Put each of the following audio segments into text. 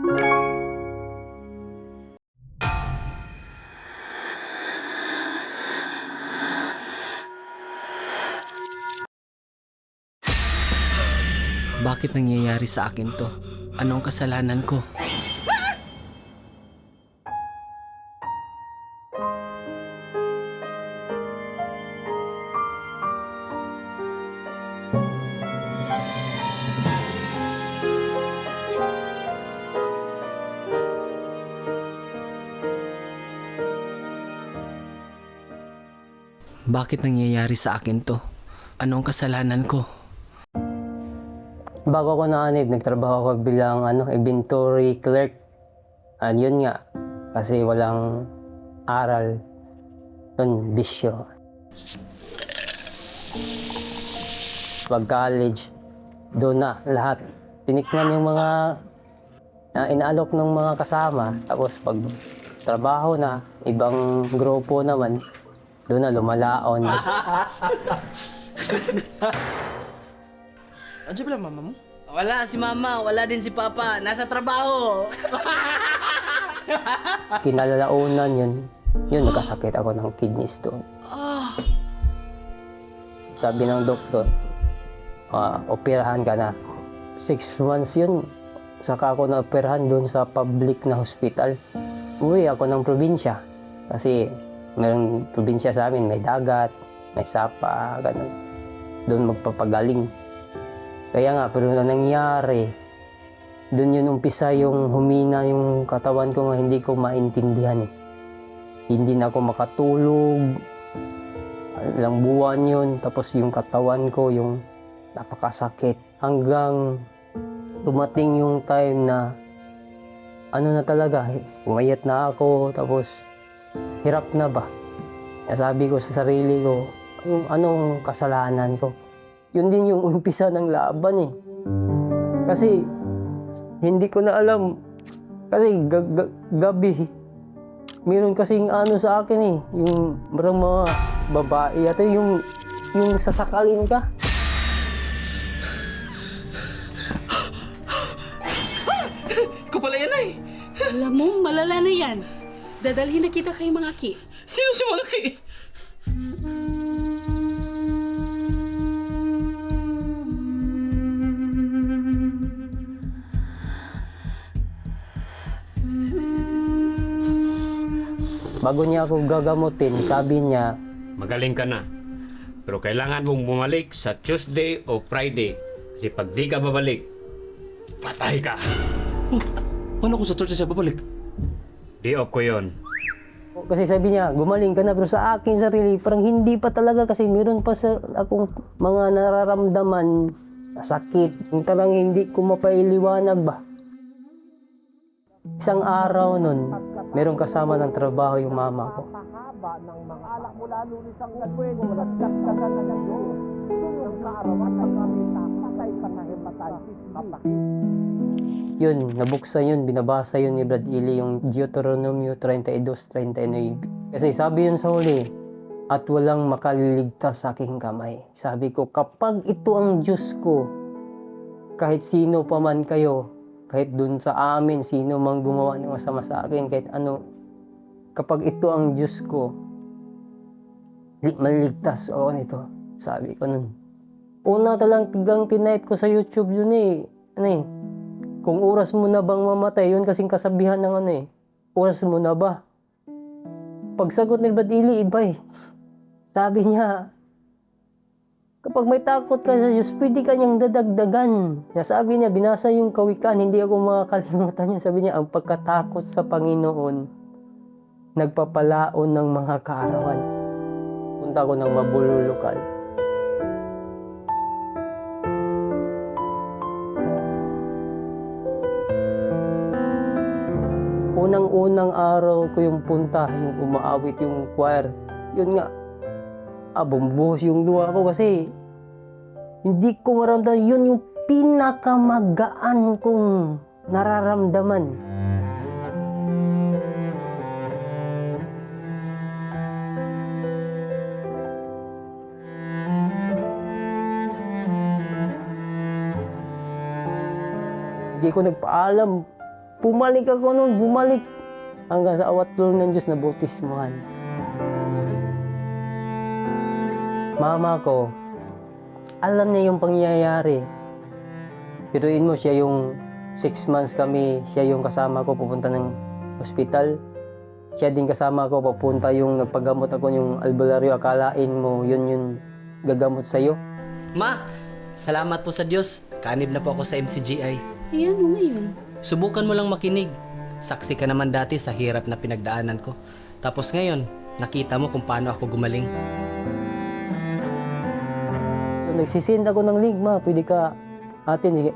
Bakit nangyayari sa akin to? Anong kasalanan ko? Bakit nangyayari sa akin to? Anong kasalanan ko? Bago ako naanib, nagtrabaho ako bilang inventory clerk. Yun nga, kasi walang aral. Yun, bisyo. Pag-college, doon na lahat. Tinikman yung mga inaalok ng mga kasama. Tapos pag trabaho na, ibang grupo naman, doon na lumalaon. Andiyan pala mama mo? Wala si mama, wala din si papa. Nasa trabaho. Kinalalaunan yun nagkasakit ako ng kidney stone. Sabi ng doktor, operahan ka na. 6 months yun. Saka ako na-operahan doon sa public na hospital. Uwi ako ng probinsya. Kasi mayroong probinsya sa amin, may dagat, may sapa, ganun. Doon magpapagaling. Kaya nga, pero na nangyari, doon yun umpisa yung humina yung katawan ko nga hindi ko maintindihan. Hindi na ako makatulog. Ilang buwan yun. Tapos yung katawan ko, yung napakasakit. Hanggang dumating yung time na na talaga, umayat na ako. Tapos hirap na ba? Sabi ko sa sarili ko, anong kasalanan ko? Yun din yung umpisa ng laban eh. Kasi hindi ko na alam. Kasi gabi, meron kasing sa akin eh. Yung marang mga babae at yung sasakalin ka. Ikaw pala yan ay! Alam mo, malala na yan. Dadalhin na kita kay mga ki. Sino si Malaki? Bago niya ako gagamutin, sabi niya, Magaling ka na. Pero kailangan mong bumalik sa Tuesday o Friday. Kasi pag di ka babalik, patay ka. Paano kung sa church siya babalik? Di off ko yun. kasi sabi niya, gumaling ka na. Pero sa akin sarili, parang hindi pa talaga kasi meron pa sa akong mga nararamdaman na sakit. Yung talagang hindi ko mapailiwanag ba. Isang araw nun, merong kasama ng trabaho yung mama ko. Yun, nabuksan yun, binabasa yun ni Brad Ili, yung Deuteronomio 32:39. Kasi sabi yun sa huli, at walang makaliligtas sa aking kamay. Sabi ko, kapag ito ang Diyos ko, kahit sino pa man kayo, kahit dun sa amin, sino mang gumawa ng masama sa akin, kahit ano, kapag ito ang Diyos ko, maliligtas ako nito. Sabi ko nun. Una tigang tinype ko sa YouTube yun eh. Kung oras mo na bang mamatay, yun kasing kasabihan ng oras mo na ba? Pagsagot ni Brad Ili, iba eh. Sabi niya, kapag may takot ka sa Diyos, pwede ka niyang dadagdagan. Sabi niya, binasa yung kawikaan, hindi ako makakalimutan niya. Sabi niya, ang pagkatakot sa Panginoon, nagpapalaon ng mga kaarawan. Punta ko ng mabululukal. Unang-unang araw ko yung punta, yung umaawit yung choir. Yun nga, bumbuhos yung luha ko kasi hindi ko maramdaman. Yun yung pinakamagaan kong nararamdaman. Hindi ko nagpaalam. Bumalik ako noon, bumalik. Hanggang sa awat tulong ng Diyos na bautismuhan. Mama ko, alam niya yung pangyayari. Piruin mo, siya yung 6 months kami, siya yung kasama ko pupunta ng ospital. Siya din kasama ko papunta yung nagpagamot ako yung albularyo. Akalain mo, yun yung gagamot sa'yo. Ma, salamat po sa Diyos. Kaanib na po ako sa MCGI. Ayan mo ngayon. Subukan mo lang makinig. Saksi ka naman dati sa hirap na pinagdaanan ko. Tapos ngayon, nakita mo kung paano ako gumaling. Nagsisend ako ng link, ma. Pwede ka atin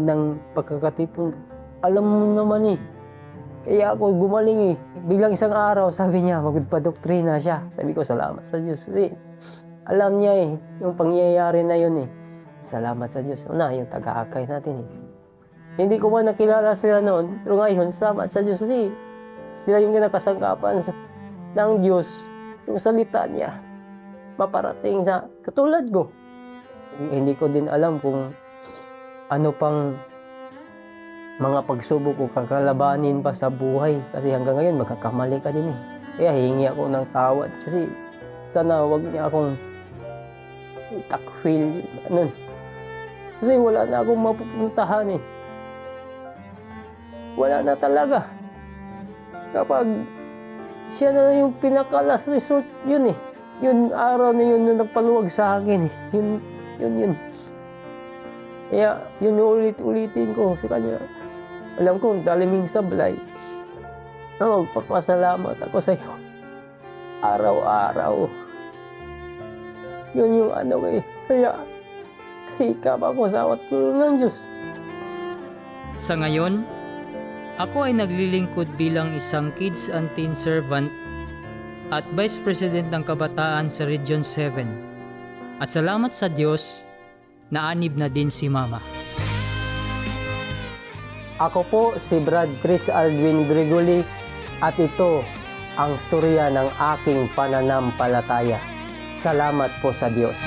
ng pagkakatipon. Alam mo naman eh. Kaya ako gumaling eh. Biglang isang araw, sabi niya, magpadoktrina siya. Sabi ko, salamat sa Diyos. Kasi alam niya eh, yung pangyayari na yun eh. Salamat sa Diyos. Una, yung taga-akay natin eh. Hindi ko man nakilala sila noon, pero ngayon, salamat sa Diyos. Kasi sila yung kinakasangkapan ng Diyos, yung salita niya, maparating sa katulad ko. Hindi ko din alam kung ano pang mga pagsubok o kakalabanin pa sa buhay. Kasi hanggang ngayon, magkakamali ka din eh. Kaya hihingi ako ng tawad. Kasi sana wag niya akong takfil. Ano. Kasi wala na akong mapupuntahan eh. Wala na talaga. Kapag siya na yung pinaka-last resort, yun eh. Yun, araw na yun na nagpaluwag sa akin eh. Yun. Kaya, yun ulit-ulitin ko sa kanya. Alam ko, daliming sablay. Papasalamat ako sa iyo. Araw-araw. Yun yung ano eh. Kaya, sikap ako sa awat tulong ng Diyos. Sa ngayon, ako ay naglilingkod bilang isang Kids and Teen Servant at Vice President ng Kabataan sa Region 7. At salamat sa Diyos, naanib na din si Mama. Ako po si Brad Chris Aldwin Gregoli at ito ang storya ng aking pananampalataya. Salamat po sa Diyos.